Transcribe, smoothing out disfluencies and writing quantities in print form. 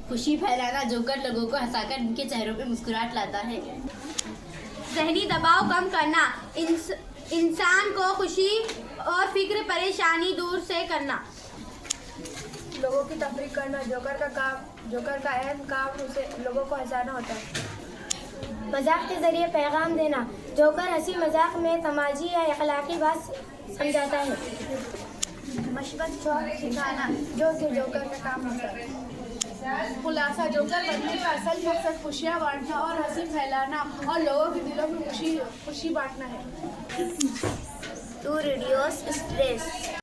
खुशी फैलाना जोकर लोगों को हंसाकर उनके चेहरों पे मुस्कुराहट लाता है। ज़हनी दबाव कम करना, इंसान को खुशी और फिक्र परेशानी दूर से करना। लोगों की तफरीक करना, जोकर का अहम काम उसे लोगों को हंसाना होता है। मजाक के जरिए पैगाम देना, जोकर हंसी मजाक में तमाजी या अखलाकी बात समझाता है। मशबत शौक सिखाना, जो कि जोकर का काम होता है। खुलासा, जोकर बनने का असल मकसद खुशियाँ बांटना और हंसी फैलाना और लोगों के दिलों में खुशी बांटना है। To reduce stress,